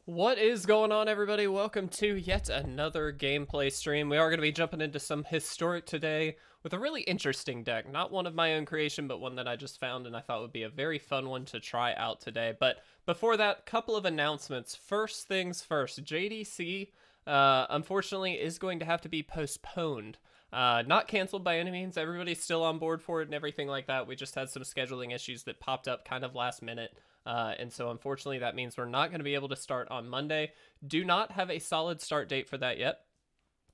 What is going on, everybody? Welcome to yet another gameplay stream. We are going to be jumping into some historic today with a really interesting deck. Not one of my own creation, but one that I just found and I thought would be a very fun one to try out today. But before that, couple of announcements. First things first, JDC unfortunately is going to have to be postponed. Not canceled by any means. Everybody's still on board for it and everything like that. We just had some scheduling issues that popped up kind of last minute. And so unfortunately that means we're not going to be able to start on Monday. Do not have a solid start date for that yet.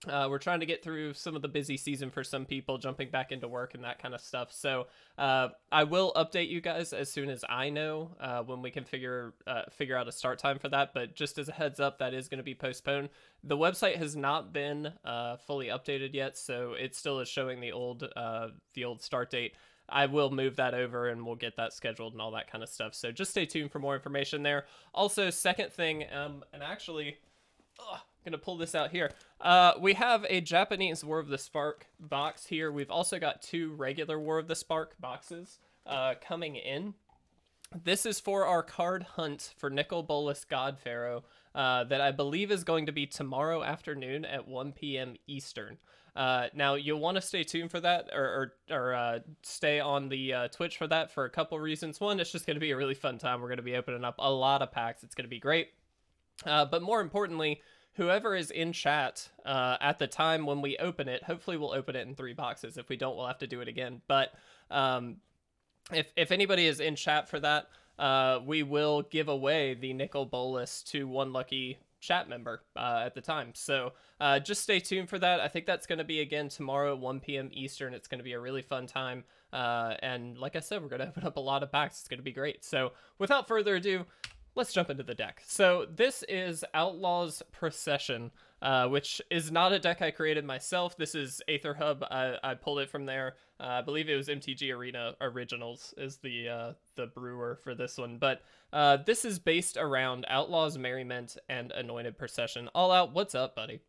We're trying to get through some of the busy season for some people, jumping back into work and that kind of stuff. So I will update you guys as soon as I know when we can figure out a start time for that. But just as a heads up, that is going to be postponed. The website has not been fully updated yet, so it still is showing the old start date. I will move that over and we'll get that scheduled and all that kind of stuff. So just stay tuned for more information there. Also, second thing, and actually, I'm going to pull this out here. We have a Japanese War of the Spark box here. We've also got two regular War of the Spark boxes coming in. This is for our card hunt for Nicol Bolas God Pharaoh that I believe is going to be tomorrow afternoon at 1 p.m. Eastern. Now you'll want to stay tuned for that or stay on the Twitch for that for a couple reasons. One, it's just going to be a really fun time. We're going to be opening up a lot of packs. It's going to be great. But more importantly, whoever is in chat at the time when we open it, hopefully we'll open it in 3 boxes. If we don't, we'll have to do it again. But if anybody is in chat for that, we will give away the Nicol Bolas to one lucky chat member at the time. So just stay tuned for that. I think that's going to be again tomorrow at 1 p.m. Eastern. It's going to be a really fun time. And like I said, we're going to open up a lot of packs. It's going to be great. So without further ado, let's jump into the deck. So this is Outlaws Procession, which is not a deck I created myself. This is Aether Hub. I pulled it from there. I believe it was MTG Arena Originals is the brewer for this one. But this is based around Outlaws Merriment and Anointed Procession. All Out, what's up, buddy?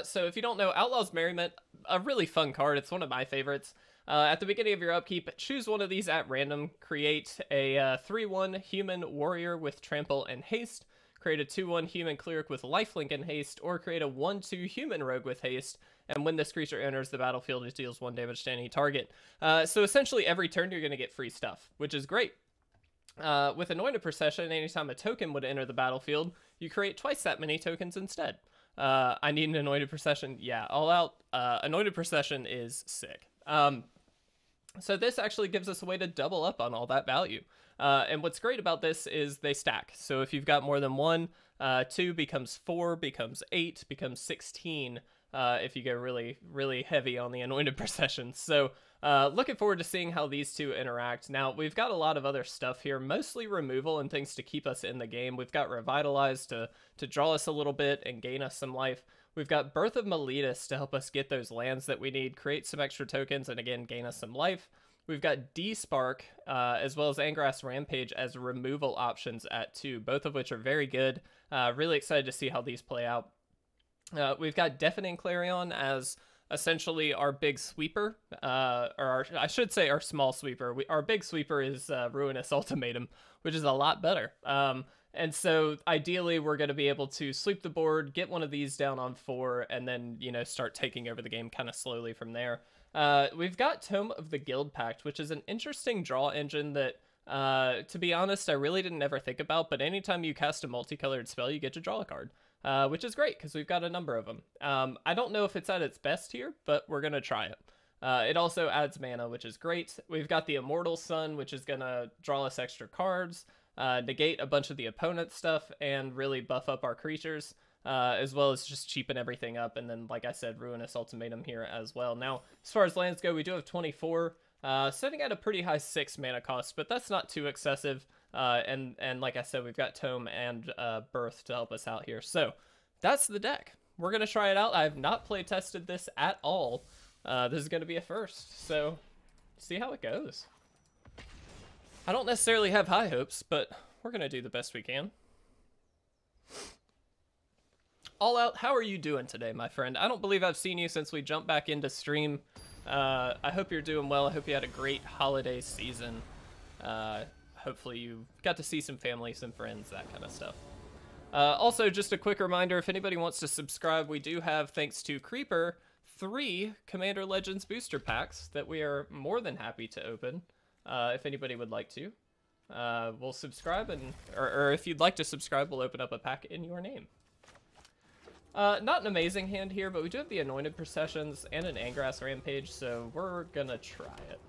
So if you don't know, Outlaws Merriment, a really fun card. It's one of my favorites. At the beginning of your upkeep, choose one of these at random. Create a 3/1 human warrior with trample and haste. Create a 2/1 human cleric with lifelink and haste, or create a 1/2 human rogue with haste. And when this creature enters the battlefield, it deals 1 damage to any target. So essentially every turn you're going to get free stuff, which is great. With Anointed Procession, anytime a token would enter the battlefield, you create twice that many tokens instead. I need an Anointed Procession. Yeah, All Out. Anointed Procession is sick. So this actually gives us a way to double up on all that value. And what's great about this is they stack. So if you've got more than one, 2 becomes 4, becomes 8, becomes 16, if you go really, really heavy on the Anointed Procession. So looking forward to seeing how these two interact. Now, we've got a lot of other stuff here, mostly removal and things to keep us in the game. We've got Revitalize to draw us a little bit and gain us some life. We've got Birth of Meletus to help us get those lands that we need, create some extra tokens, and again, gain us some life. We've got D-Spark, as well as Angrass Rampage as removal options at 2, both of which are very good. Really excited to see how these play out. We've got Deafening Clarion as essentially our big sweeper, I should say our small sweeper. Our big sweeper is Ruinous Ultimatum, which is a lot better. And so ideally we're going to be able to sweep the board, get one of these down on 4, and then, you know, start taking over the game kind of slowly from there. We've got Tome of the Guildpact, which is an interesting draw engine that, to be honest, I really didn't ever think about, but anytime you cast a multicolored spell, you get to draw a card, which is great because we've got a number of them. I don't know if it's at its best here, but we're going to try it. It also adds mana, which is great. We've got the Immortal Sun, which is going to draw us extra cards, negate a bunch of the opponent's stuff, and really buff up our creatures, as well as just cheapen everything up. And then, like I said, Ruinous Ultimatum here as well. Now, as far as lands go, we do have 24, setting at a pretty high 6 mana cost, but that's not too excessive. And like I said, we've got Tome and Birth to help us out here. So that's the deck. We're going to try it out. I have not play tested this at all. This is going to be a first, so see how it goes. I don't necessarily have high hopes, but we're going to do the best we can. All Out, how are you doing today, my friend? I don't believe I've seen you since we jumped back into stream. I hope you're doing well. I hope you had a great holiday season. Hopefully you got to see some family, some friends, that kind of stuff. Also, just a quick reminder, if anybody wants to subscribe, we do have, thanks to Creeper, 3 Commander Legends booster packs that we are more than happy to open, if anybody would like to. We'll subscribe, or if you'd like to subscribe, we'll open up a pack in your name. Not an amazing hand here, but we do have the Anointed Processions and an Angrass Rampage, so we're gonna try it.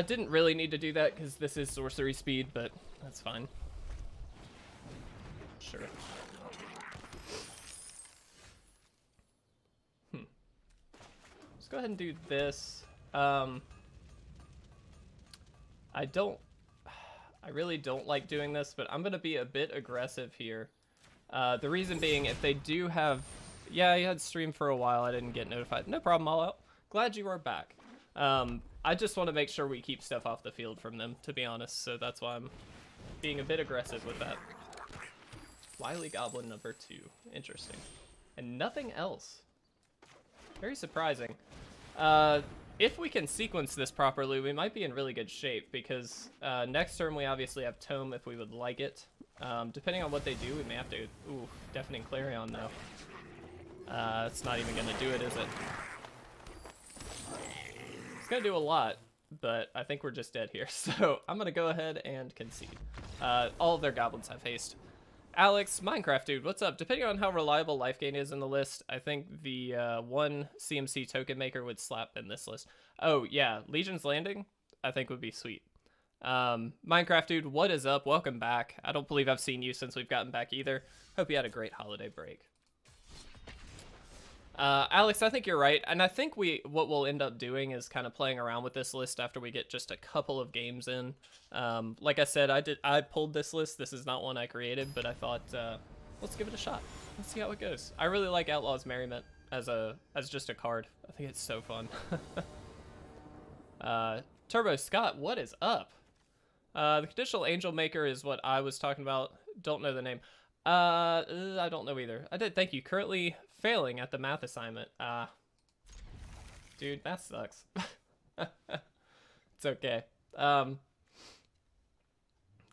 Didn't really need to do that because this is sorcery speed, but that's fine. Sure. Let's go ahead and do this. I really don't like doing this, but I'm gonna be a bit aggressive here. The reason being, if they do have... Yeah, you had streamed for a while, I didn't get notified. No problem, all out. Glad you are back. I just want to make sure we keep stuff off the field from them, to be honest, so that's why I'm being a bit aggressive with that. Wily Goblin number 2. Interesting. And nothing else. Very surprising. If we can sequence this properly, we might be in really good shape, because next turn we obviously have Tome if we would like it. Depending on what they do, we may have to... Ooh, Deafening Clarion, though. It's not even going to do it, is it? It's going to do a lot, but I think we're just dead here. So I'm going to go ahead and concede. All of their goblins have haste. Alex, Minecraft dude, what's up? Depending on how reliable life gain is in the list, I think the one CMC token maker would slap in this list. Oh, yeah, Legion's Landing, I think would be sweet. Minecraft dude, what is up? Welcome back. I don't believe I've seen you since we've gotten back either. Hope you had a great holiday break. Alex, I think you're right, and I think what we'll end up doing is kind of playing around with this list after we get just a couple of games in. Like I said, I pulled this list. This is not one I created, but I thought, let's give it a shot. Let's see how it goes. I really like Outlaw's Merriment as just a card. I think it's so fun. Turbo Scott, what is up? The Conditional Angel Maker is what I was talking about. Don't know the name. I don't know either. I did, thank you. Currently failing at the math assignment. Dude, math sucks. It's okay. Kind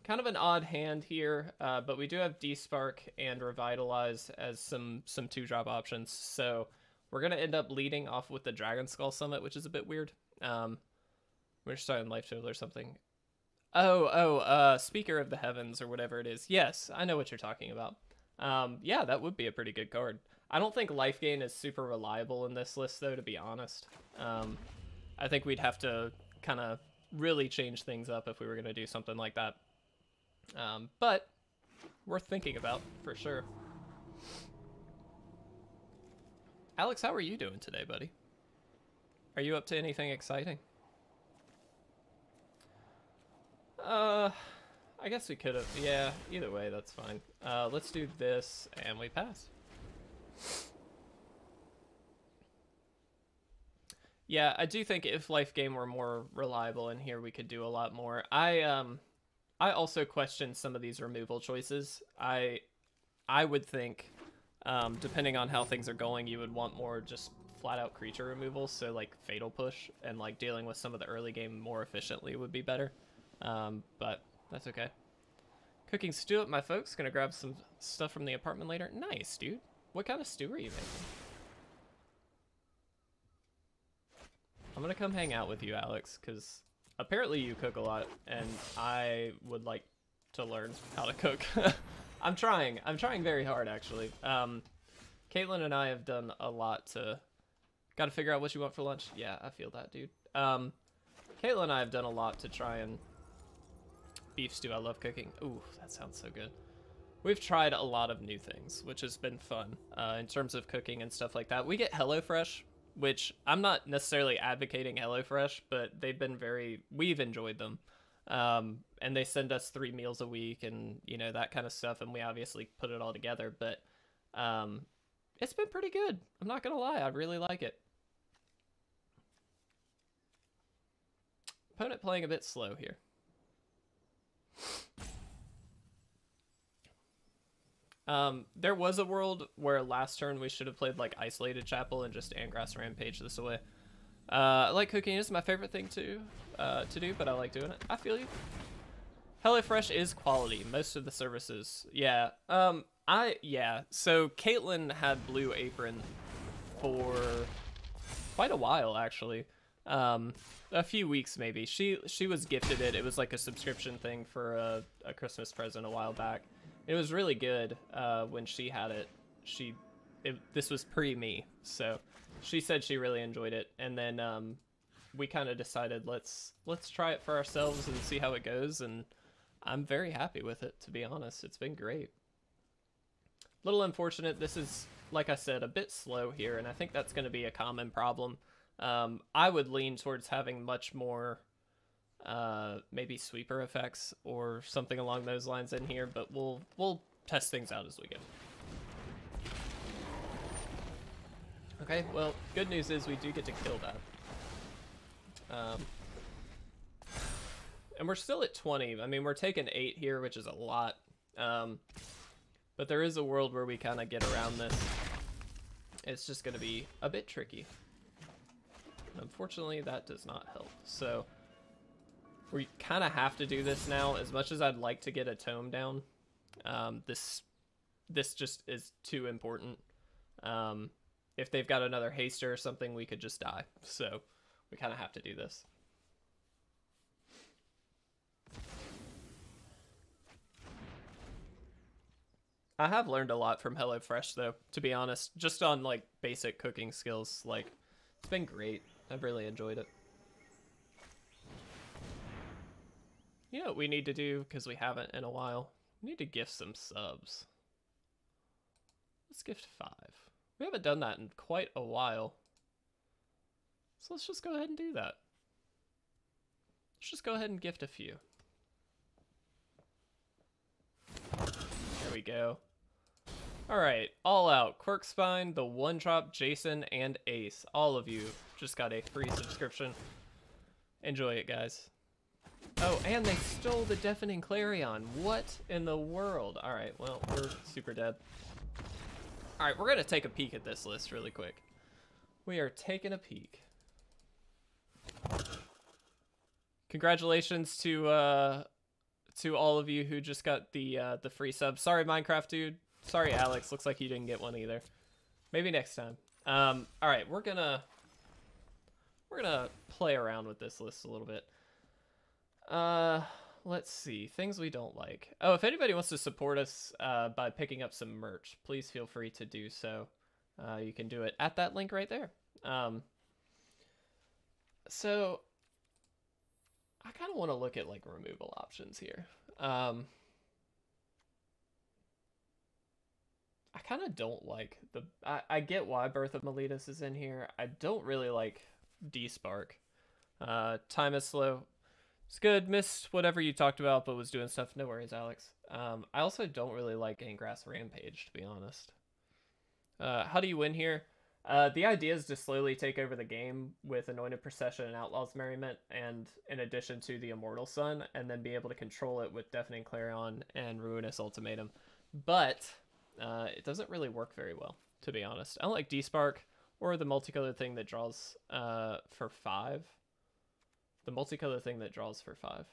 of an odd hand here, but we do have D-Spark and Revitalize as some 2-drop options, so we're going to end up leading off with the Dragon Skull Summit, which is a bit weird. We're starting Life Total or something. Speaker of the Heavens or whatever it is. Yes, I know what you're talking about. Yeah, that would be a pretty good card. I don't think life gain is super reliable in this list, though, to be honest. I think we'd have to kind of really change things up if we were going to do something like that. But worth thinking about, for sure. Alex, how are you doing today, buddy? Are you up to anything exciting? I guess we could have, yeah, either way, that's fine. Let's do this, and we pass. Yeah, I do think if life gain were more reliable in here, we could do a lot more. I also question some of these removal choices. I would think, depending on how things are going, you would want more just flat-out creature removal, so like Fatal Push and like dealing with some of the early game more efficiently would be better. But that's okay. Cooking stew at my folks. Gonna grab some stuff from the apartment later. Nice, dude. What kind of stew are you making? I'm gonna come hang out with you, Alex, because apparently you cook a lot, and I would like to learn how to cook. I'm trying very hard, actually. Caitlin and I have done a lot to... Gotta figure out what you want for lunch? Yeah, I feel that, dude. Caitlin and I have done a lot to try and... Beef stew, I love cooking. Ooh, that sounds so good. We've tried a lot of new things, which has been fun in terms of cooking and stuff like that. We get HelloFresh, which I'm not necessarily advocating HelloFresh, but they've been we've enjoyed them. And they send us 3 meals a week and, you know, that kind of stuff. And we obviously put it all together, but it's been pretty good. I'm not going to lie. I really like it. Opponent playing a bit slow here. There was a world where last turn we should have played like Isolated Chapel and just Angrass Rampage this away. I like cooking. It's my favorite thing to do, but I like doing it. I feel you. HelloFresh is quality. Most of the services, yeah. So Caitlin had Blue Apron for quite a while, actually. A few weeks maybe. She was gifted it. It was like a subscription thing for a Christmas present a while back. It was really good when she had it. This was pre-me, so she said she really enjoyed it. And then we kind of decided let's try it for ourselves and see how it goes. And I'm very happy with it, to be honest. It's been great. Little unfortunate. This is, like I said, a bit slow here, and I think that's going to be a common problem. I would lean towards having much more maybe sweeper effects or something along those lines in here, but we'll test things out as we go. Okay, well, good news is we do get to kill that. And we're still at 20. I mean, we're taking 8 here, which is a lot. But there is a world where we kind of get around this. It's just going to be a bit tricky. Unfortunately, that does not help. So we kind of have to do this now. As much as I'd like to get a tome down, this just is too important. If they've got another haster or something, we could just die. So we kind of have to do this. I have learned a lot from HelloFresh, though, to be honest. Just on, like, basic cooking skills. Like, it's been great. I've really enjoyed it. You know what we need to do, because we haven't in a while? We need to gift some subs. Let's gift 5. We haven't done that in quite a while. So let's just go ahead and do that. Let's just go ahead and gift a few. There we go. Alright, all out. Quirkspine, the One Drop, Jason, and Ace. All of you just got a free subscription. Enjoy it, guys. Oh, and they stole the Deafening Clarion. What in the world? Alright, well, we're super dead. Alright, we're going to take a peek at this list really quick. We are taking a peek. Congratulations to all of you who just got the free sub. Sorry, Minecraft dude. Sorry, Alex. Looks like you didn't get one either. Maybe next time. All right, we're gonna play around with this list a little bit. Let's see things we don't like. Oh, if anybody wants to support us by picking up some merch, please feel free to do so. You can do it at that link right there. So I kind of want to look at like removal options here. I kind of don't like the... I get why Birth of Meletus is in here. I don't really like D-Spark. Time is slow. It's good. Missed whatever you talked about, but was doing stuff. No worries, Alex. I also don't really like Ingrass Rampage, to be honest. How do you win here? The idea is to slowly take over the game with Anointed Procession and Outlaw's Merriment, and in addition to the Immortal Sun, and then be able to control it with Deafening Clarion and Ruinous Ultimatum. But it doesn't really work very well, to be honest. I don't like D-Spark or the multicolored thing that draws for 5. The multicolored thing that draws for 5.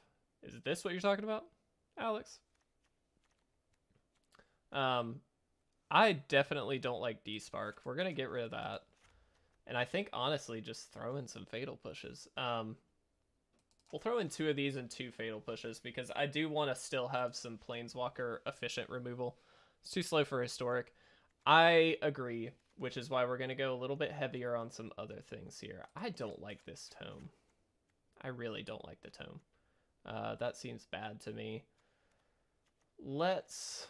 Is this what you're talking about, Alex? I definitely don't like D-Spark. We're going to get rid of that. And I think, honestly, just throw in some Fatal Pushes. We'll throw in 2 of these and 2 Fatal Pushes, because I do want to still have some Planeswalker efficient removal. It's too slow for Historic. I agree, which is why we're going to go a little bit heavier on some other things here. I don't like this tome. I really don't like the tome. That seems bad to me. Let's...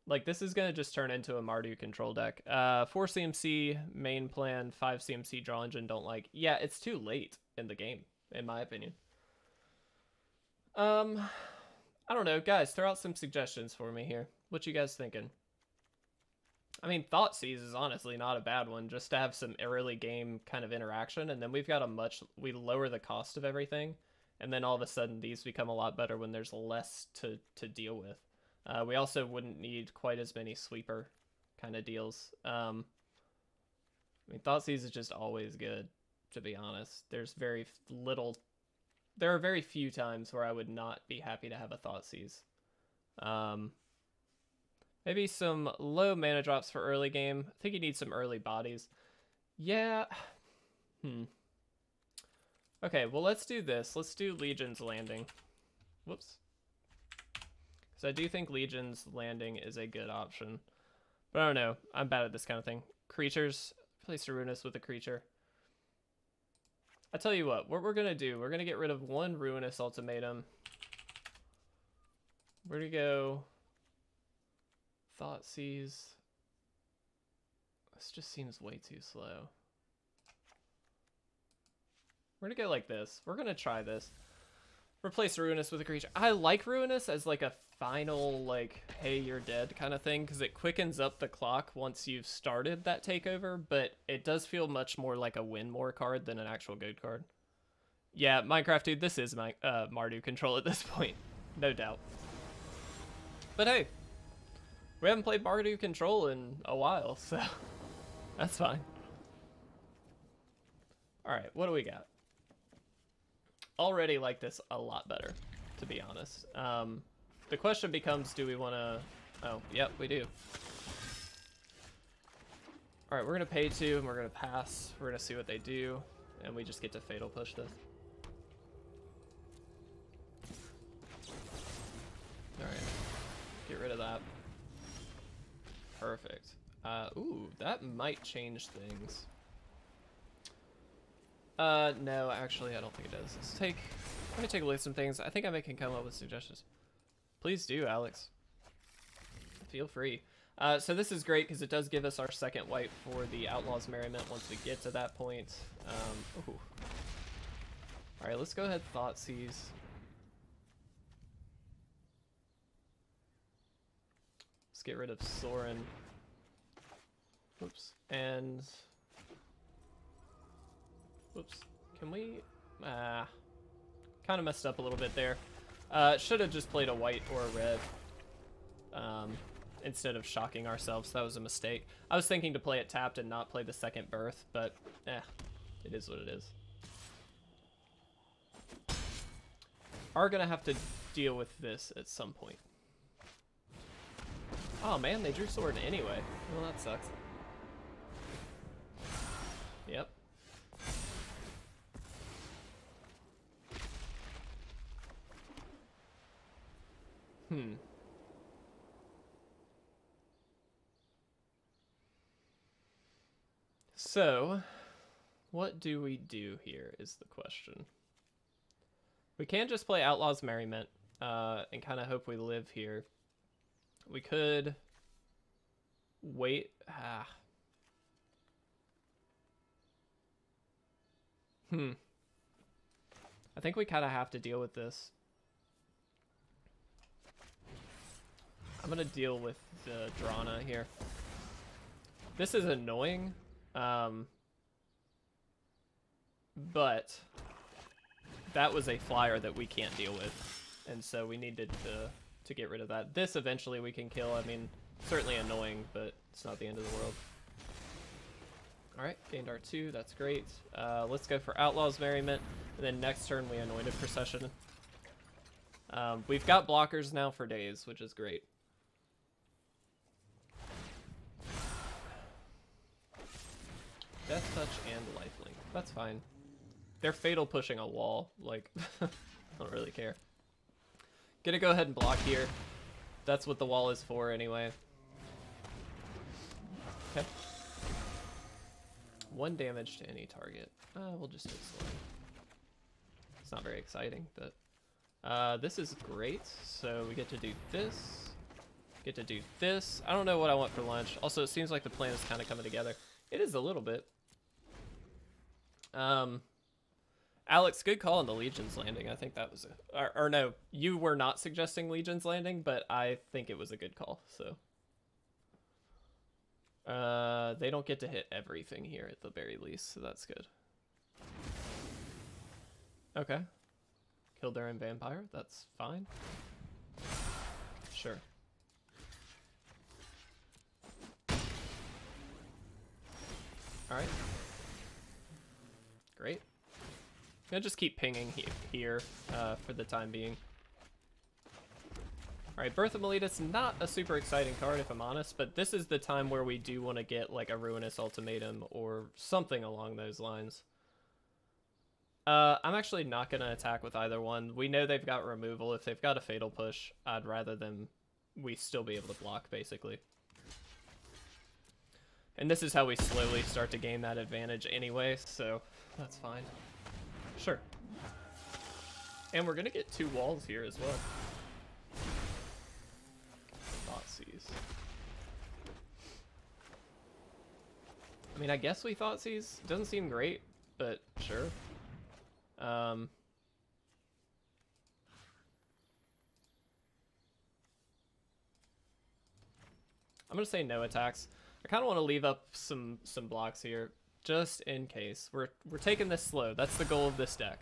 Like, this is going to just turn into a Mardu control deck. 4 CMC, main plan, 5 CMC draw engine, don't like. Yeah, it's too late in the game, in my opinion. I don't know. Guys, throw out some suggestions for me here. What you guys thinking? I mean, Thoughtseize is honestly not a bad one, just to have some early game kind of interaction, and then we've got we lower the cost of everything, and then all of a sudden these become a lot better when there's less to deal with. We also wouldn't need quite as many sweeper kind of deals. I mean, Thoughtseize is just always good, to be honest. There are very few times where I would not be happy to have a Thoughtseize. Maybe some low mana drops for early game. I think you need some early bodies. Yeah. Okay, well, let's do this. Let's do Legion's Landing. Whoops. So I do think Legion's Landing is a good option. But I don't know. I'm bad at this kind of thing. Creatures. Place a Ruinous with a creature. I tell you what we're going to do. We're going to get rid of one Ruinous Ultimatum. Where to go? Thoughtseize. This just seems way too slow. We're going to go like this. We're going to try this. Replace Ruinous with a creature. I like Ruinous as like a final, like, hey, you're dead kind of thing, because it quickens up the clock once you've started that takeover, but it does feel much more like a win more card than an actual good card. Yeah, Minecraft dude, this is my Mardu control at this point. No doubt. But hey, we haven't played Mardu control in a while, so that's fine. Alright, what do we got? Already like this a lot better, to be honest. The question becomes, do we want to... Oh, yep, we do. Alright, we're going to pay 2, and we're going to pass. We're going to see what they do, and we just get to Fatal Push this. Alright, get rid of that. Perfect. Ooh, that might change things. No, actually, I don't think it does. Let me take a look at some things. I think I can come up with suggestions. Please do, Alex. Feel free. So this is great because it does give us our second white for the Outlaw's Merriment once we get to that point. Ooh. All right, let's go ahead, Thoughtseize. Let's get rid of Sorin. Oops. And... Whoops. Can we... kind of messed up a little bit there. Should have just played a white or a red instead of shocking ourselves. That was a mistake. I was thinking to play it tapped and not play the second birth, but it is what it is. Are gonna have to deal with this at some point. Oh man, they drew sword anyway. Well, that sucks. Yep. So, what do we do here is the question. We can just play Outlaw's Merriment and kind of hope we live here. We could wait. I think we kind of have to deal with this. I'm gonna deal with the Drana here. This is annoying, but that was a flyer that we can't deal with, and so we needed to get rid of that. This eventually we can kill. I mean, certainly annoying, but it's not the end of the world. All right, gained R2. That's great. Let's go for Outlaw's Merriment, and then next turn we Anointed Procession. We've got blockers now for days, which is great. Death Touch and Lifelink. That's fine. They're fatal pushing a wall. Like, I don't really care. Gonna go ahead and block here. That's what the wall is for anyway. Okay. 1 damage to any target. We'll just hit slow. It's not very exciting, but this is great. So we get to do this. Get to do this. I don't know what I want for lunch. Also, it seems like the plan is kind of coming together. It is a little bit. Alex, good call on the Legion's Landing. I think that was or no, you were not suggesting Legion's Landing, but I think it was a good call. So they don't get to hit everything here at the very least, so that's good. Okay. Kildaren Vampire, that's fine. Sure. Alright. Great. I'm gonna just keep pinging here for the time being. Alright, Birth of Meletis, not a super exciting card if I'm honest, but this is the time where we do want to get like a Ruinous Ultimatum or something along those lines. I'm actually not going to attack with either one. We know they've got removal. If they've got a Fatal Push, I'd rather them we still be able to block, basically. And this is how we slowly start to gain that advantage anyway, so that's fine. Sure. And we're going to get 2 walls here as well. Thoughtseize. I mean, I guess we Thoughtseize. Doesn't seem great, but sure. I'm gonna say no attacks. I kind of want to leave up some blocks here, just in case. We're taking this slow. That's the goal of this deck.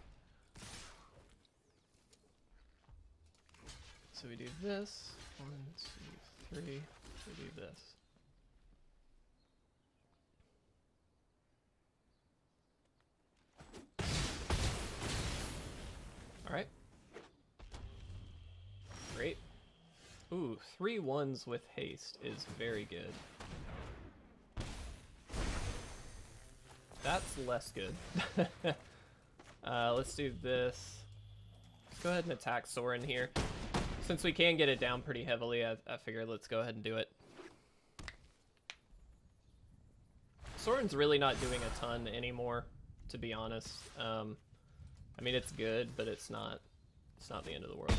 So we do this. 1, 2, 3. We do this. Alright. Great. Ooh, 3 1s with haste is very good. That's less good. Let's do this. Let's go ahead and attack Sorin here. Since we can get it down pretty heavily, I figured let's go ahead and do it. Sorin's really not doing a ton anymore, to be honest. I mean, it's good, but it's not the end of the world.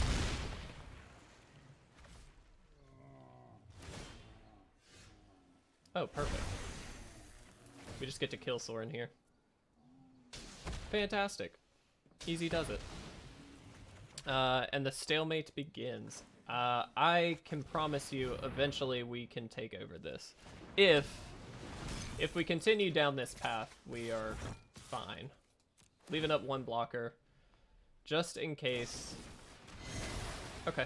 Oh, perfect. We just get to kill Sorin here. Fantastic. Easy does it. And the stalemate begins. I can promise you eventually we can take over this. If we continue down this path, we are fine. Leaving up 1 blocker, just in case. Okay.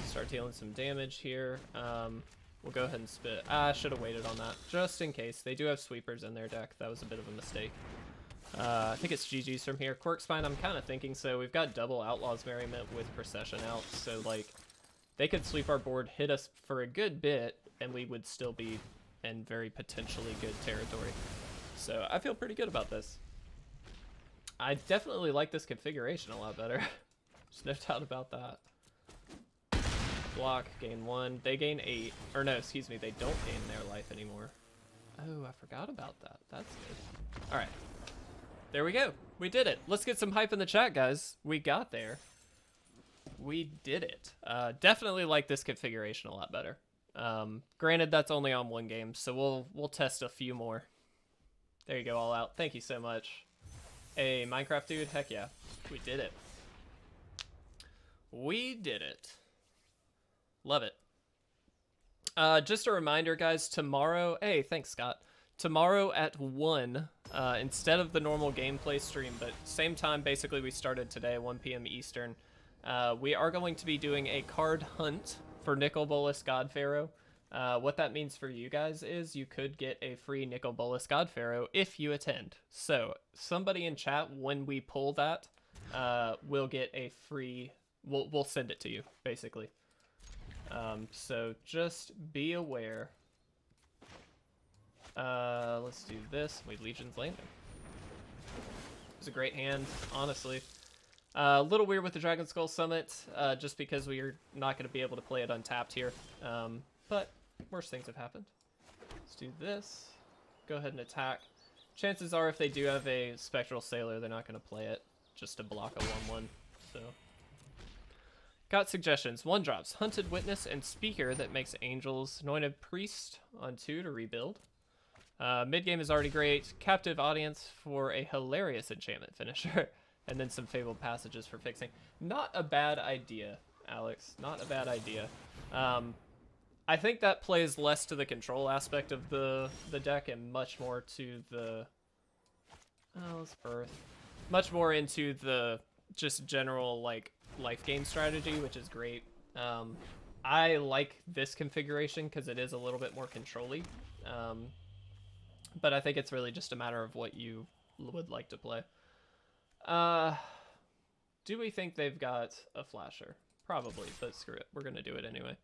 Start dealing some damage here. We'll go ahead and spit. I should have waited on that, just in case. They do have sweepers in their deck. That was a bit of a mistake. I think it's GG's from here. Quirkspine, I'm kind of thinking so. We've got double Outlaw's Merriment with Procession out, so like they could sweep our board, hit us for a good bit, and we would still be in very potentially good territory. So I feel pretty good about this. I definitely like this configuration a lot better. There's no doubt about that. Block, gain 1. They gain 8. Or no, excuse me, they don't gain their life anymore. Oh, I forgot about that. That's good. Alright. There we go. We did it. Let's get some hype in the chat, guys. We got there. We did it. Definitely like this configuration a lot better. Granted, that's only on 1 game, so we'll test a few more. There you go, all out. Thank you so much. Hey, Minecraft dude, heck yeah. We did it. We did it. Love it. Just a reminder, guys, tomorrow... Hey, thanks, Scott. Tomorrow at 1, instead of the normal gameplay stream, but same time basically we started today, 1 p.m. Eastern, we are going to be doing a card hunt for Nicol Bolas God Pharaoh. What that means for you guys is you could get a free Nicol Bolas God Pharaoh if you attend. So somebody in chat, when we pull that, will get a free... We'll send it to you, basically. So just be aware. Let's do this. We Legion's Landing. It's a great hand, honestly. A little weird with the Dragon Skull Summit, just because we are not going to be able to play it untapped here. But worse things have happened. Let's do this. Go ahead and attack. Chances are if they do have a Spectral Sailor, they're not going to play it just to block a 1-1. So, got suggestions. 1-drops. Hunted Witness and Speaker that makes Angels. Anointed Priest on 2 to rebuild. Mid-game is already great. Captive Audience for a hilarious enchantment finisher. And then some Fabled Passages for fixing. Not a bad idea, Alex. Not a bad idea. I think that plays less to the control aspect of the deck and much more to the... Oh, let's Birth. Much more into the just general, like, life gain strategy, which is great. I like this configuration because it is a little bit more control-y. But I think it's really just a matter of what you would like to play. Do we think they've got a flasher? Probably, but screw it. We're going to do it anyway.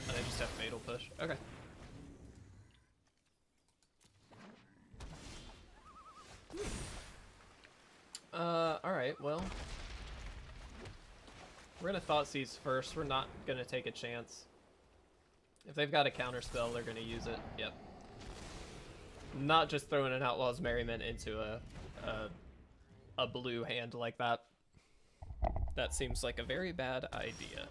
And they just have Fatal Push. Okay. Alright, well. We're going to Thoughtseize first. We're not going to take a chance. If they've got a counter spell, they're going to use it. Yep. Not just throwing an Outlaw's Merriment into a blue hand like that. That seems like a very bad idea.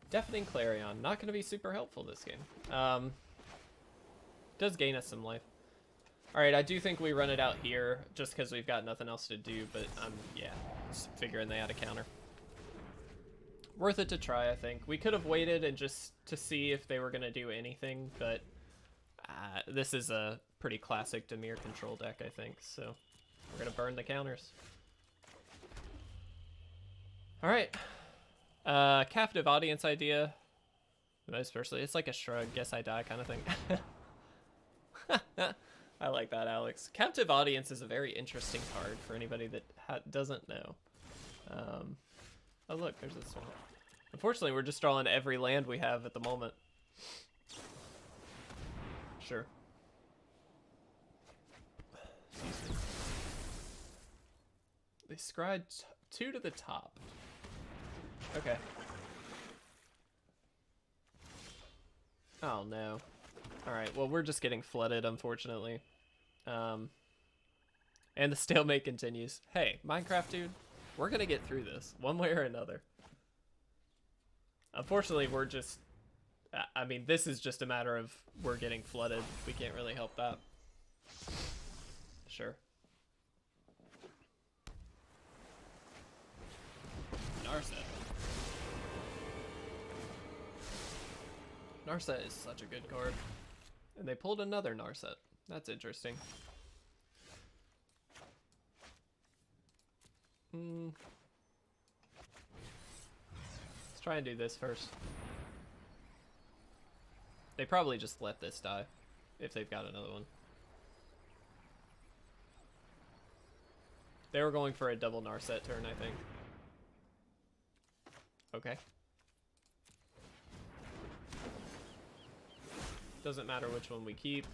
Deafening Clarion. Not going to be super helpful this game. Does gain us some life. Alright, I do think we run it out here just because we've got nothing else to do, but yeah, just figuring they had a counter. Worth it to try, I think. We could have waited and just to see if they were going to do anything, but this is a pretty classic Dimir control deck, I think, so we're going to burn the counters. Alright. Captive audience idea. Most personally, it's like a shrug, guess I die kind of thing. I like that, Alex. Captive Audience is a very interesting card for anybody that doesn't know. Oh look, there's this one. Unfortunately, we're just drawing every land we have at the moment. Sure. Excuse me. They scried 2 to the top. Okay. Oh no. Alright, well we're just getting flooded, unfortunately. And the stalemate continues. Hey, Minecraft dude, we're gonna get through this, one way or another. Unfortunately, we're just... I mean, this is just a matter of we're getting flooded. We can't really help that. Sure. Narset. Narset is such a good card. And they pulled another Narset. That's interesting. Let's try and do this first. They probably just let this die, if they've got another one. They were going for a double Narset turn, I think. Okay. Doesn't matter which one we keep.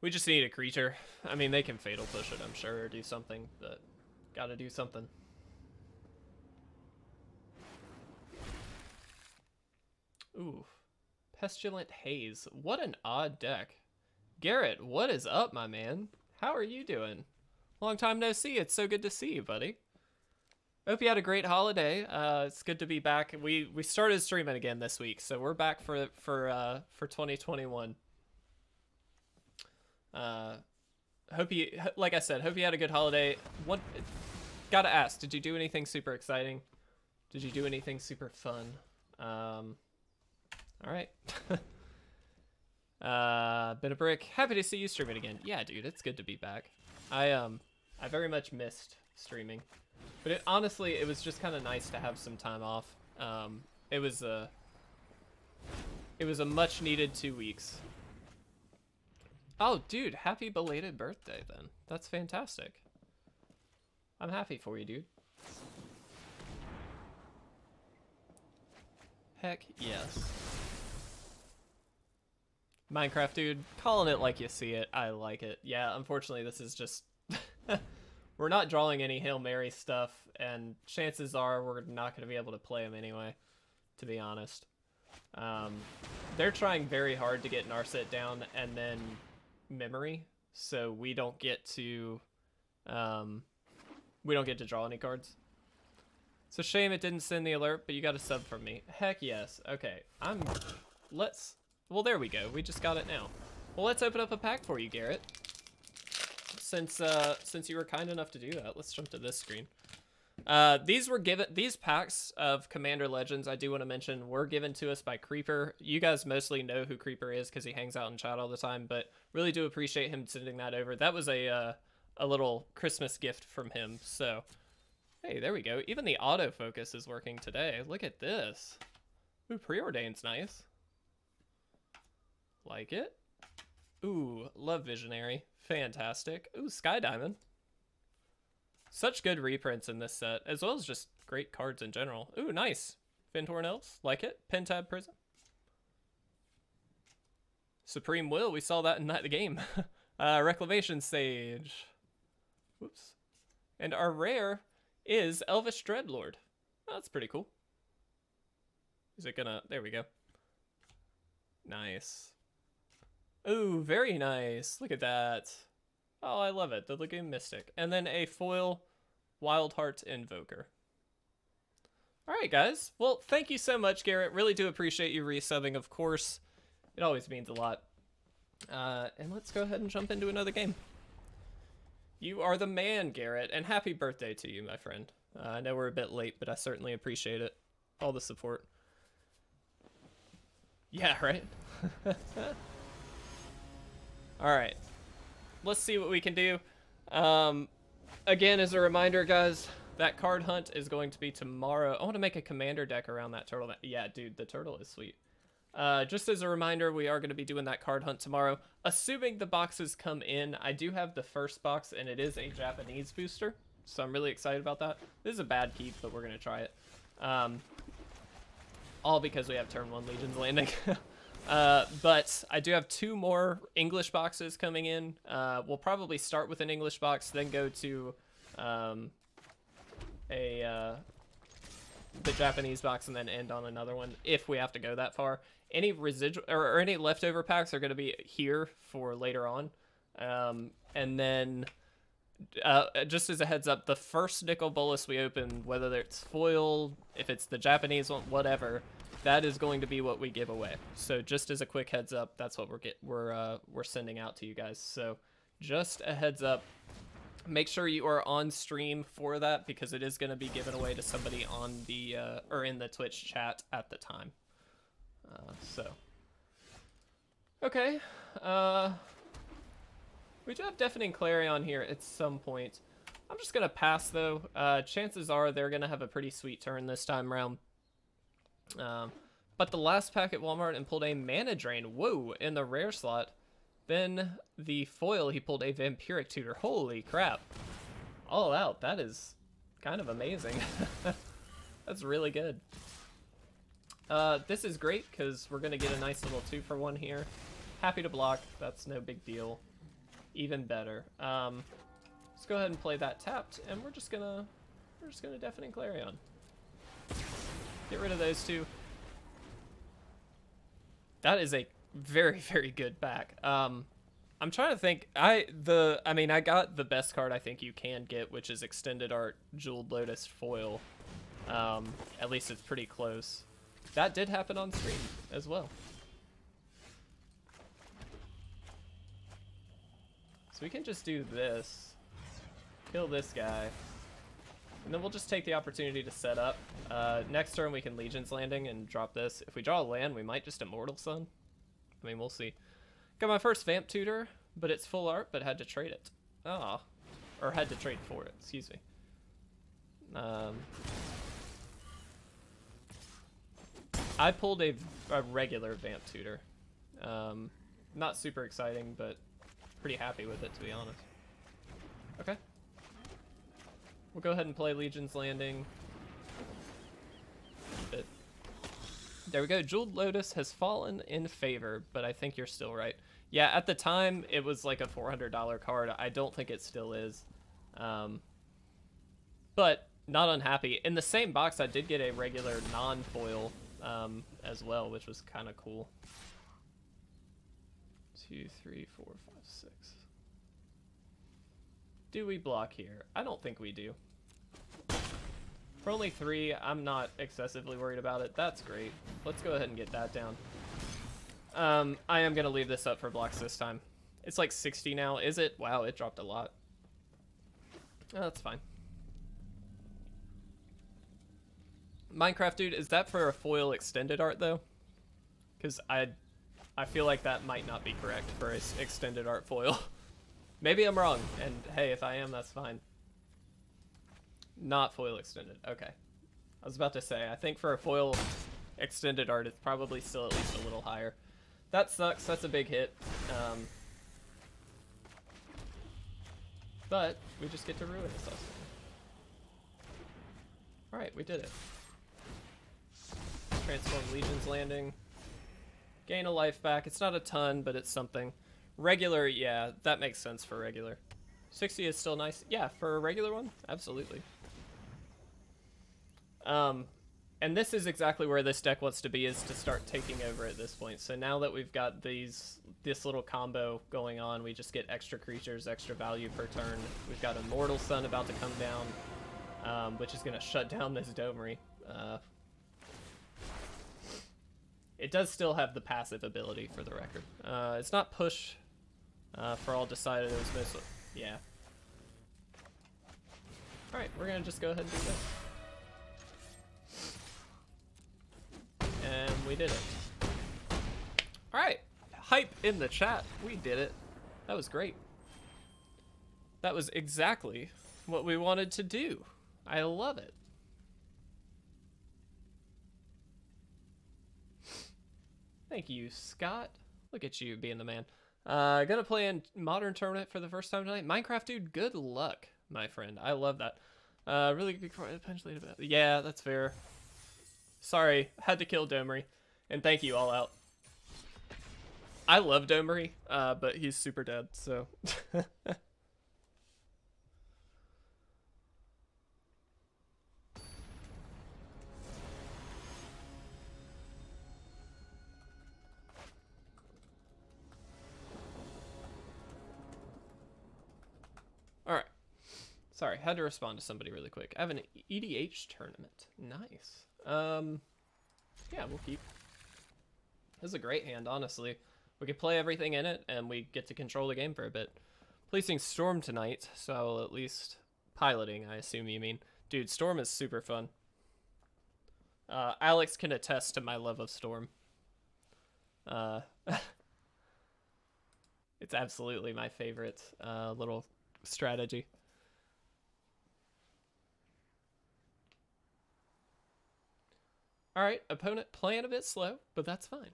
We just need a creature. I mean, they can Fatal Push it, I'm sure, or do something, but gotta do something. Ooh. Pestilent Haze. What an odd deck. Garrett, what is up, my man? How are you doing? Long time no see. It's so good to see you, buddy. Hope you had a great holiday. It's good to be back. We started streaming again this week, so we're back for 2021. Hope you, like I said, hope you had a good holiday. Gotta ask, did you do anything super exciting? Did you do anything super fun? All right. Been a brick. Happy to see you streaming again. Yeah, dude, it's good to be back. I very much missed streaming. But honestly, it was just kind of nice to have some time off. It was a much needed 2 weeks. Oh, dude, happy belated birthday then. That's fantastic. I'm happy for you, dude. Heck yes. Minecraft dude, calling it like you see it. I like it. Yeah, unfortunately, this is just... We're not drawing any Hail Mary stuff, and chances are we're not going to be able to play them anyway, to be honest. They're trying very hard to get Narset down and then memory, so we don't get to draw any cards. It's a shame it didn't send the alert, but you got a sub from me. Heck yes. Okay, well, there we go. We just got it now. Well, let's open up a pack for you, Garrett. Since you were kind enough to do that, let's jump to this screen. These packs of Commander Legends, I do want to mention, were given to us by Creeper. You guys mostly know who Creeper is because he hangs out in chat all the time, but really do appreciate him sending that over. That was a a little Christmas gift from him. So, hey, there we go. Even the autofocus is working today. Look at this. Ooh, Preordained's nice. Like it. Ooh, love Visionary. Fantastic. Ooh, Sky Diamond. Such good reprints in this set, as well as just great cards in general. Ooh, nice. Fintorn Elves. Like it. Pentab Prism. Supreme Will. We saw that in that game. Reclamation Sage. Whoops. And our rare is Elvish Dreadlord. Oh, that's pretty cool. Is it gonna... There we go. Nice. Ooh, very nice. Look at that. Oh, I love it. The Lagoon Mystic. And then a foil Wildheart Invoker. Alright, guys. Well, thank you so much, Garrett. Really do appreciate you resubbing, of course. It always means a lot. And let's go ahead and jump into another game. You are the man, Garrett. And happy birthday to you, my friend. I know we're a bit late, but I certainly appreciate it. All the support. Yeah, right? Alright. Let's see what we can do. Again, as a reminder, guys, that card hunt is going to be tomorrow. I want to make a commander deck around that turtle. Yeah, dude, the turtle is sweet. Just as a reminder, we are going to be doing that card hunt tomorrow. Assuming the boxes come in, I do have the first box, and it is a Japanese booster. So I'm really excited about that. This is a bad keep, but we're going to try it. All because we have turn 1 Legion's Landing. But I do have 2 more English boxes coming in. We'll probably start with an English box, then go to the Japanese box, and then end on another one if we have to go that far. Any residual or any leftover packs are going to be here for later on. And then just as a heads up, the first Nicol Bolas we open, whether it's foil, if it's the Japanese one, whatever, that is going to be what we give away. So just as a quick heads up, that's what we're sending out to you guys. So just a heads up. Make sure you are on stream for that, because it is going to be given away to somebody on the or in the Twitch chat at the time. Okay. We do have Deafening Clarion here at some point. I'm just going to pass, though. Chances are they're going to have a pretty sweet turn this time around. But the last pack at Walmart and pulled a Mana Drain. Whoa, in the rare slot. Then the foil, he pulled a Vampiric Tutor. Holy crap. All out. That is kind of amazing. That's really good. This is great because we're going to get a nice little 2-for-1 here. Happy to block. That's no big deal. Even better. Let's go ahead and play that tapped, and we're just gonna Deafening Clarion. Get rid of those 2. That is a very, very good back. I'm trying to think. I got the best card I think you can get, which is Extended Art Jeweled Lotus foil. At least it's pretty close. That did happen on stream as well. So we can just do this, kill this guy, and then we'll just take the opportunity to set up. Next turn we can Legion's Landing and drop this. If we draw a land, we might just Immortal Sun. I mean, we'll see. Got my first Vamp Tutor, but it's full art, but had to trade it. Ah, or had to trade for it, excuse me. I pulled a regular Vamp Tutor. Not super exciting, but pretty happy with it, to be honest. Okay. We'll go ahead and play Legion's Landing. But there we go. Jeweled Lotus has fallen in favor, but I think you're still right. Yeah, at the time, it was like a $400 card. I don't think it still is. But not unhappy. In the same box, I did get a regular non-foil as well, which was kind of cool. 2, 3, 4, 5, 6. Do we block here? I don't think we do. For only 3, I'm not excessively worried about it. That's great. Let's go ahead and get that down. I am going to leave this up for blocks this time. It's like 60 now. Is it? Wow, it dropped a lot. Oh, that's fine. Minecraft Dude, is that for a foil extended art, though? Because I feel like that might not be correct for a extended art foil. Maybe I'm wrong, and hey, if I am, that's fine. Not foil extended. Okay. I was about to say, I think for a foil extended art, it's probably still at least a little higher. That sucks. That's a big hit. But we just get to ruin this last thing. Alright, we did it. Transform Legion's Landing. Gain a life back. It's not a ton, but it's something. Regular, yeah, that makes sense for regular. 60 is still nice. Yeah, for a regular one, absolutely. And this is exactly where this deck wants to be, is to start taking over at this point. So now that we've got this little combo going on, we just get extra creatures, extra value per turn. We've got Immortal Sun about to come down, which is going to shut down this Domri. It does still have the passive ability, for the record. It's not push for all decided. It was mostly, yeah. Alright, we're going to just go ahead and do this. And we did it. Alright, hype in the chat. We did it. That was great. That was exactly what we wanted to do. I love it. Thank you, Scott. Look at you being the man. Gonna play in Modern Tournament for the first time tonight. Minecraft, dude, good luck, my friend. I love that. Really good potentially. Yeah, that's fair. Sorry, had to kill Domri. And thank you, All Out. I love Domri, but he's super dead, so. Alright. Sorry, had to respond to somebody really quick. I have an EDH tournament. Nice. Yeah, we'll keep. This is a great hand, honestly. We can play everything in it, and we get to control the game for a bit. Placing Storm tonight, so I will at least... Piloting, I assume you mean. Dude, Storm is super fun. Alex can attest to my love of Storm. It's absolutely my favorite little strategy. Alright, opponent playing a bit slow, but that's fine.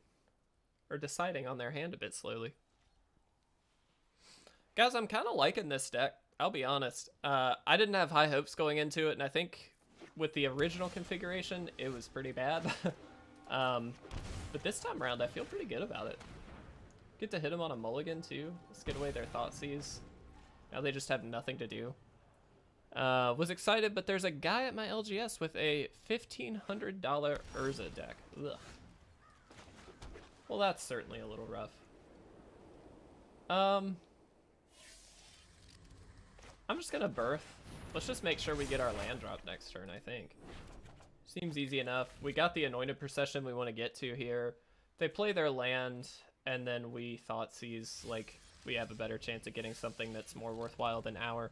Or deciding on their hand a bit slowly. Guys, I'm kind of liking this deck, I'll be honest. I didn't have high hopes going into it, and I think with the original configuration, it was pretty bad. But this time around, I feel pretty good about it. Get to hit them on a mulligan, too. Let's get away their Thoughtseize. Now they just have nothing to do. Was excited, but there's a guy at my LGS with a $1,500 Urza deck. Ugh. Well, that's certainly a little rough. I'm just gonna birth. Let's just make sure we get our land drop next turn, I think. Seems easy enough. We got the Anointed Procession we want to get to here. They play their land, and then we Thoughtseize, like, we have a better chance of getting something that's more worthwhile than our.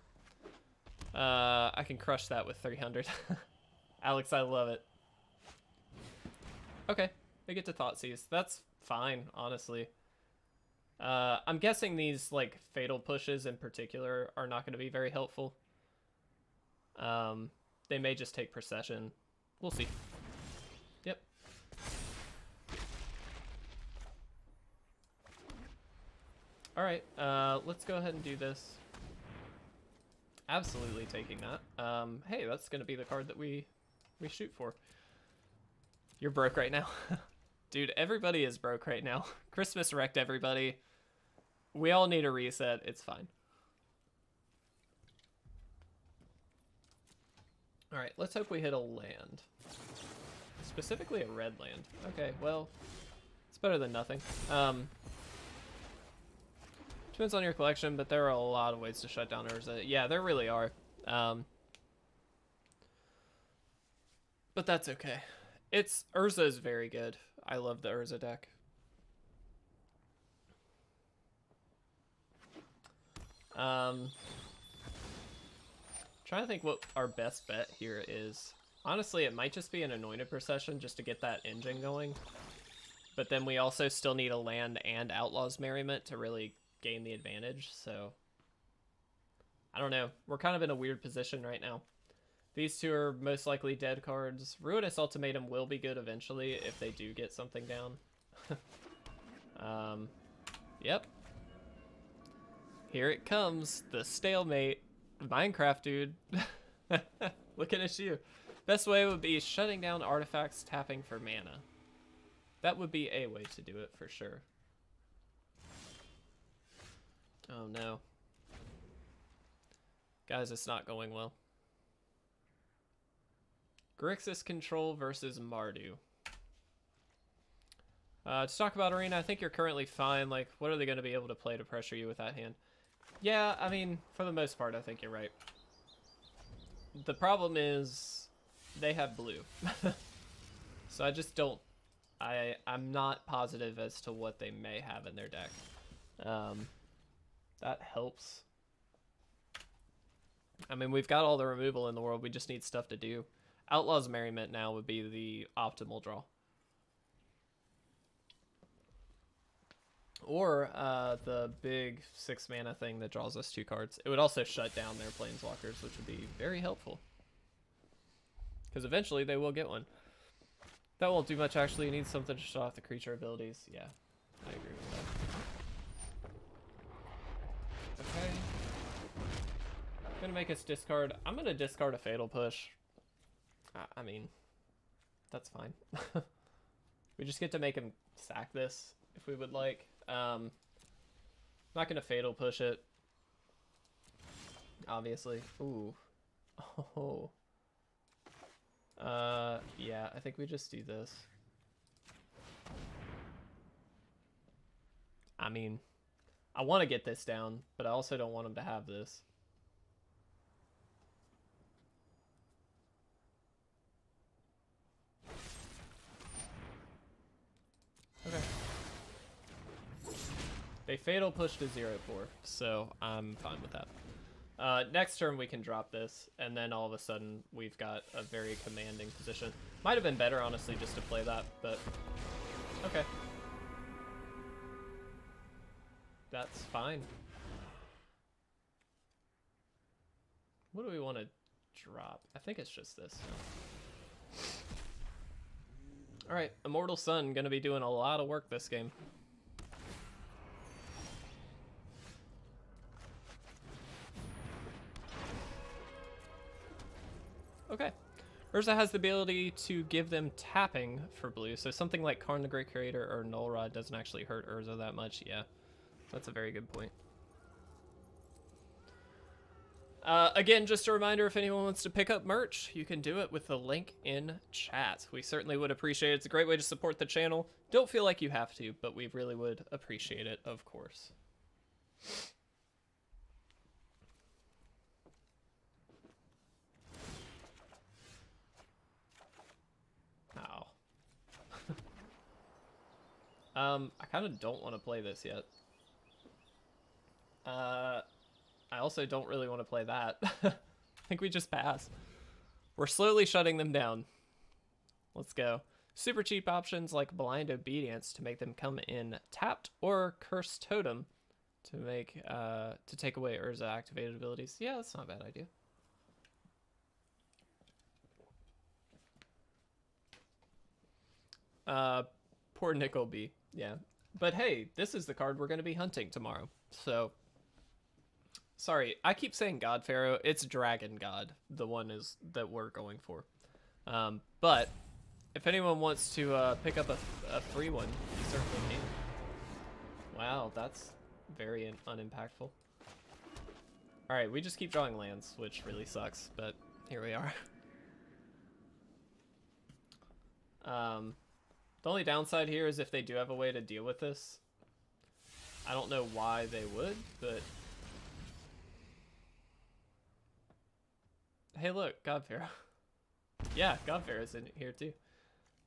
I can crush that with 300. Alex, I love it. Okay, they get to Thoughtseize. That's fine, honestly. I'm guessing these, like, fatal pushes in particular are not going to be very helpful. They may just take Procession. We'll see. Yep. Alright, let's go ahead and do this. Absolutely taking that. Hey, that's going to be the card that we shoot for. You're broke right now. Dude, everybody is broke right now. Christmas wrecked everybody. We all need a reset. It's fine. Alright, let's hope we hit a land. Specifically a red land. Okay, well, it's better than nothing. Depends on your collection, but there are a lot of ways to shut down Urza. Yeah, there really are. But that's okay. Urza is very good. I love the Urza deck. Trying to think what our best bet here is. Honestly, it might just be an Anointed Procession just to get that engine going. But then we also still need a land and Outlaw's Merriment to really gain the advantage, so I don't know. We're kind of in a weird position right now. These two are most likely dead cards. Ruinous Ultimatum will be good eventually if they do get something down. Yep. Here it comes, the stalemate. Minecraft, dude. Looking at you. Best way would be shutting down artifacts, tapping for mana. That would be a way to do it for sure. Oh no. Guys, it's not going well. Grixis Control versus Mardu. To talk about Arena, I think you're currently fine. Like, what are they going to be able to play to pressure you with that hand? Yeah, I mean, for the most part, I think you're right. The problem is they have blue. So I just don't... I'm not positive as to what they may have in their deck. That helps. I mean, we've got all the removal in the world. We just need stuff to do. Outlaw's Merriment now would be the optimal draw. Or the big 6 mana thing that draws us 2 cards. It would also shut down their planeswalkers, which would be very helpful. Because eventually they will get one. That won't do much actually. You need something to shut off the creature abilities. Yeah, I agree with that. Okay. Gonna make us discard. I'm gonna discard a Fatal Push. I mean, that's fine. We just get to make him sack this if we would like. Not gonna Fatal Push it. Obviously. Ooh. Oh. Yeah, I think we just do this. I mean, I want to get this down, but I also don't want him to have this. Okay. They Fatal Push to 0-4, so I'm fine with that. Next turn we can drop this, and then all of a sudden we've got a very commanding position. Might have been better, honestly, just to play that, but okay. That's fine. What do we want to drop? I think it's just this. Alright, Immortal Sun gonna be doing a lot of work this game. Okay. Urza has the ability to give them tapping for blue, so something like Karn the Great Creator or Null Rod doesn't actually hurt Urza that much. Yeah, that's a very good point. Again, just a reminder, if anyone wants to pick up merch, you can do it with the link in chat. We certainly would appreciate it. It's a great way to support the channel. Don't feel like you have to, but we really would appreciate it, of course. Ow. I kind of don't want to play this yet. I also don't really want to play that. I think we just pass. We're slowly shutting them down. Let's go. Super cheap options like Blind Obedience to make them come in tapped, or Curse Totem to make to take away Urza activated abilities. Yeah, that's not a bad idea. Poor Nickelby. Yeah. But hey, this is the card we're going to be hunting tomorrow. So, sorry, I keep saying God Pharaoh. It's Dragon God, the one is that we're going for. But if anyone wants to pick up a free one, you certainly can. Wow, that's very unimpactful. All right, we just keep drawing lands, which really sucks, but here we are. The only downside here is if they do have a way to deal with this. I don't know why they would, but... Hey look, God Pharaoh. Yeah, God Pharaoh's in here too.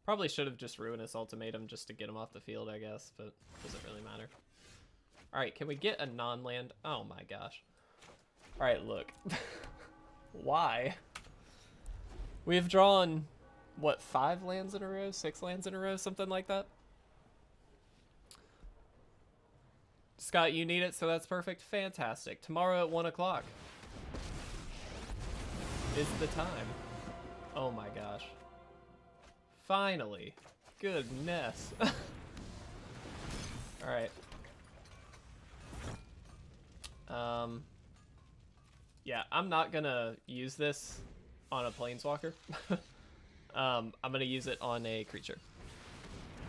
Probably should have just Ruinous Ultimatum just to get him off the field, I guess, but doesn't really matter. Alright, can we get a non-land? Oh my gosh. Alright, look. Why? We have drawn... what, 5 lands in a row? 6 lands in a row? Something like that? Scott, you need it, so that's perfect. Fantastic. Tomorrow at 1 o'clock. is the time. Oh my gosh. Finally. Goodness. Alright. Yeah, I'm not gonna use this on a planeswalker. I'm gonna use it on a creature.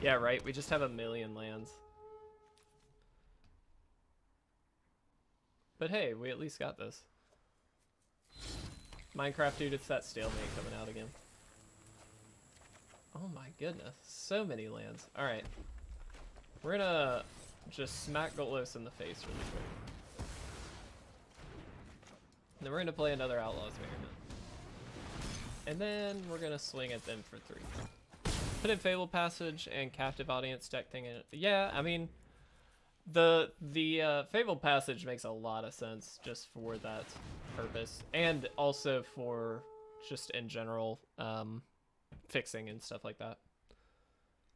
Yeah, right, we just have a million lands. But hey, we at least got this. Minecraft, dude, it's that stalemate coming out again. Oh my goodness, so many lands. Alright. We're gonna just smack Golos in the face really quick. And then we're gonna play another Outlaws Merriment. And then we're gonna swing at them for 3. Put in Fable Passage and Captive Audience deck thing in it. Yeah, I mean, the Fable Passage makes a lot of sense just for that purpose. And also for just in general, fixing and stuff like that.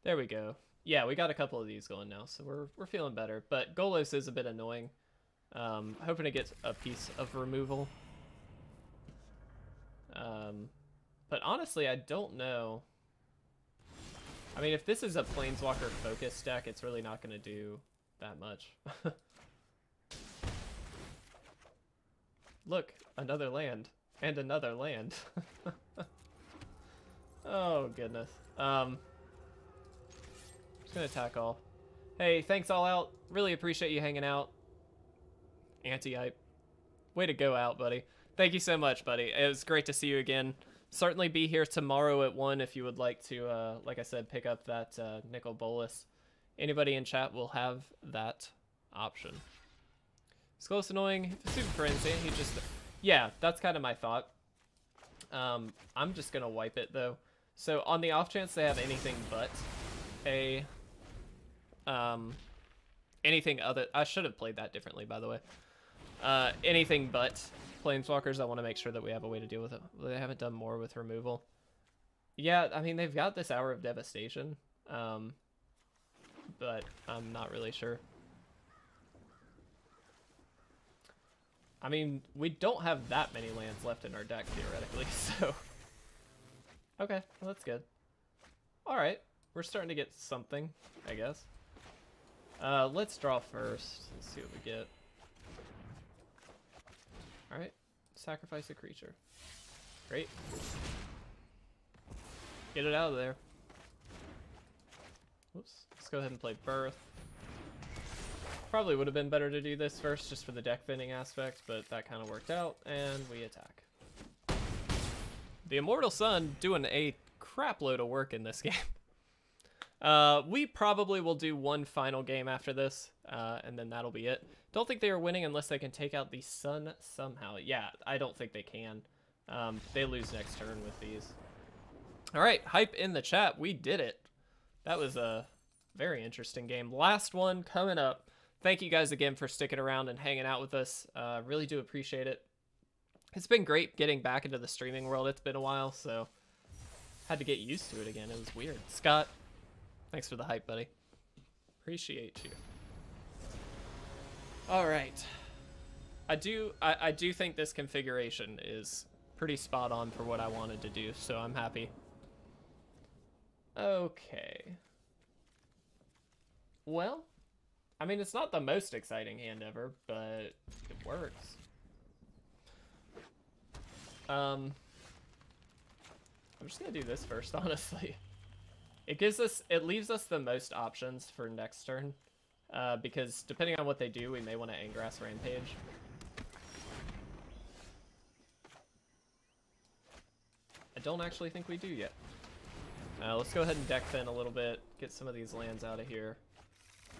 There we go. Yeah, we got a couple of these going now, so we're feeling better. But Golos is a bit annoying. Hoping to get a piece of removal. But honestly, I don't know. I mean, if this is a Planeswalker focus deck, it's really not going to do that much. Look, another land. And another land. Oh, goodness. Just gonna attack all. Hey, thanks all out. Really appreciate you hanging out. Anti-hype. Way to go out, buddy. Thank you so much, buddy. It was great to see you again. Certainly be here tomorrow at 1 if you would like to, like I said, pick up that Nicol Bolas. Anybody in chat will have that option. It's close annoying. Super Frenzy, he just... Yeah, that's kind of my thought. I'm just going to wipe it, though. So on the off chance they have anything but a... anything other... I should have played that differently, by the way. Anything but Planeswalkers, I want to make sure that we have a way to deal with it. They haven't done more with removal. Yeah, I mean, they've got this Hour of Devastation, but I'm not really sure. I mean, we don't have that many lands left in our deck, theoretically, so... Okay, well, that's good. Alright, we're starting to get something, I guess. Let's draw first. Let's see what we get. Alright, sacrifice a creature. Great. Get it out of there. Whoops. Let's go ahead and play Birth. Probably would have been better to do this first just for the deck thinning aspect, but that kind of worked out, and we attack. The Immortal Sun doing a crap load of work in this game. We probably will do one final game after this, and then that'll be it. Don't think they are winning unless they can take out the Sun somehow. Yeah, I don't think they can. They lose next turn with these. All right, hype in the chat. We did it. That was a very interesting game. Last one coming up. Thank you guys again for sticking around and hanging out with us. Really do appreciate it. It's been great getting back into the streaming world. It's been a while, so had to get used to it again. It was weird. Scott, thanks for the hype, buddy. Appreciate you. All right. I do think this configuration is pretty spot on for what I wanted to do, so I'm happy. Okay. Well, I mean, it's not the most exciting hand ever, but it works. I'm just gonna do this first, honestly. It leaves us the most options for next turn, because depending on what they do, we may want to Ingrass Rampage. I don't actually think we do yet. Let's go ahead and deck thin a little bit, get some of these lands out of here.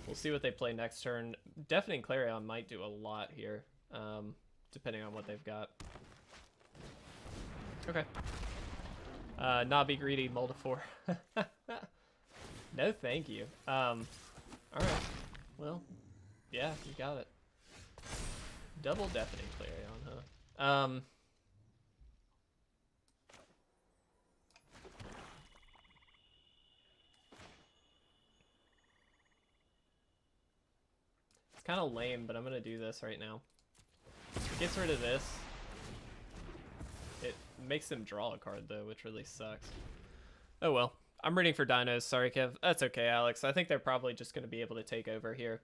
We'll see what they play next turn. Deafening Clarion might do a lot here, depending on what they've got. Okay. Not be greedy, Moldifor. No, thank you. Alright. Well, yeah, you got it. Double Deafening Clarion, huh? It's kind of lame, but I'm gonna do this right now. It gets rid of this. It makes him draw a card, though, which really sucks. Oh, well. I'm rooting for dinos. Sorry, Kev. That's okay, Alex. I think they're probably just going to be able to take over here.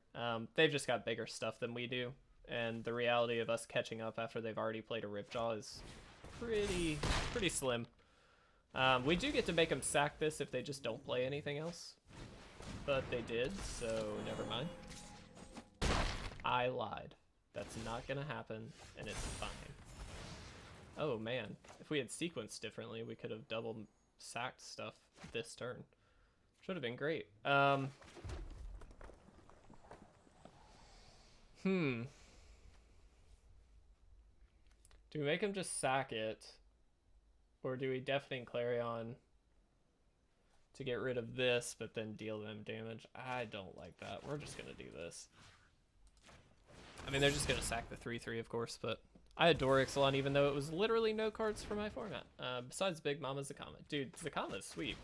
They've just got bigger stuff than we do. And the reality of us catching up after they've already played a Ripjaw is pretty slim. We do get to make them sack this if they just don't play anything else. But they did, so never mind. I lied. That's not gonna happen, and it's fine. Oh man, if we had sequenced differently, we could have double sacked stuff this turn. Should have been great. Do we make him just sack it? Or do we Deafening Clarion to get rid of this, but then deal them damage? I don't like that. We're just gonna do this. I mean, they're just gonna sack the 3/3, of course, but I adore Ixalan, even though it was literally no cards for my format. Besides Big Mama Zakama. Dude, Zakama's sweet.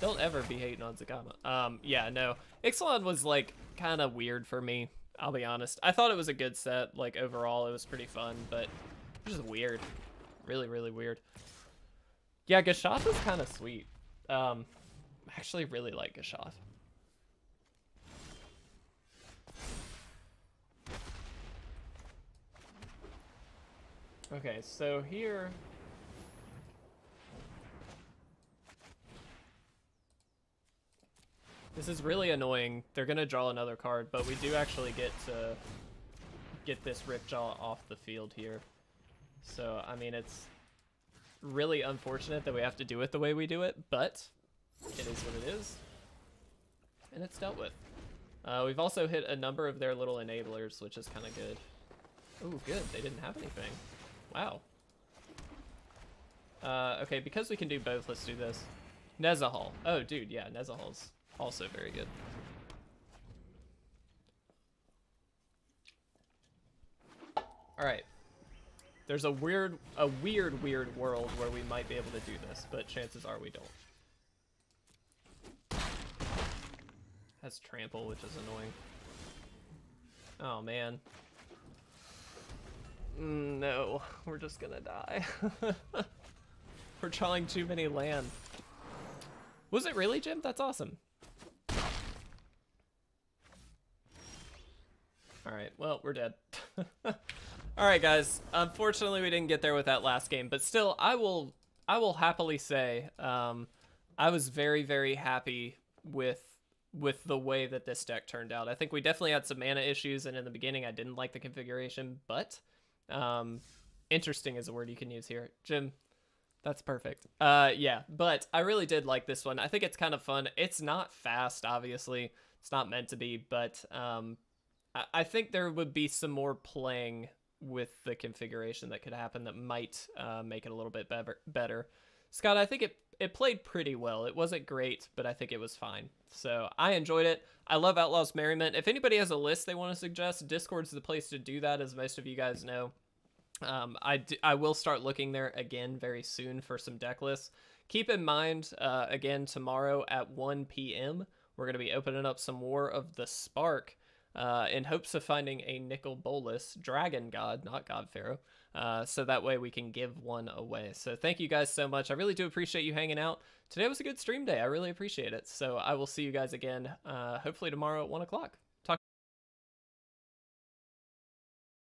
Don't ever be hating on Zakama. Yeah, no. Ixalan was, like, kind of weird for me, I'll be honest. I thought it was a good set. Like, overall, it was pretty fun, but it was just weird. Really, really weird. Yeah, Gashoth is kind of sweet. I actually really like Gashoth. Okay, so here... This is really annoying. They're gonna draw another card, but we do actually get to get this Ripjaw off the field here. So, I mean, it's really unfortunate that we have to do it the way we do it, but it is what it is. And it's dealt with. We've also hit a number of their little enablers, which is kind of good. Oh, good. They didn't have anything. Wow. Okay, because we can do both, let's do this. Nezahal. Oh, dude, yeah, Nezahal's also very good. All right. There's a weird world where we might be able to do this, but chances are we don't. Has trample, which is annoying. Oh man. No, we're just gonna die. We're drawing too many land. Was it really, Jim? That's awesome. Alright, well, we're dead. Alright, guys. Unfortunately, we didn't get there with that last game, but still, I will happily say I was very, very happy with the way that this deck turned out. I think we definitely had some mana issues, and in the beginning, I didn't like the configuration, but interesting is a word you can use here. Jim, that's perfect. Yeah, but I really did like this one. I think it's kind of fun. It's not fast, obviously. It's not meant to be, but I think there would be some more playing with the configuration that could happen that might make it a little bit better. Scott, I think it played pretty well. It wasn't great, but I think it was fine. So I enjoyed it. I love Outlaws Merriment. If anybody has a list they want to suggest, Discord's the place to do that, as most of you guys know. I will start looking there again very soon for some deck lists. Keep in mind, again, tomorrow at 1 p.m., we're going to be opening up some more of the Spark in hopes of finding a Nicol Bolas, Dragon God, not God Pharaoh, so that way we can give one away. So thank you guys so much. I really do appreciate you hanging out. Today was a good stream day. I really appreciate it. So I will see you guys again, hopefully tomorrow at 1 o'clock.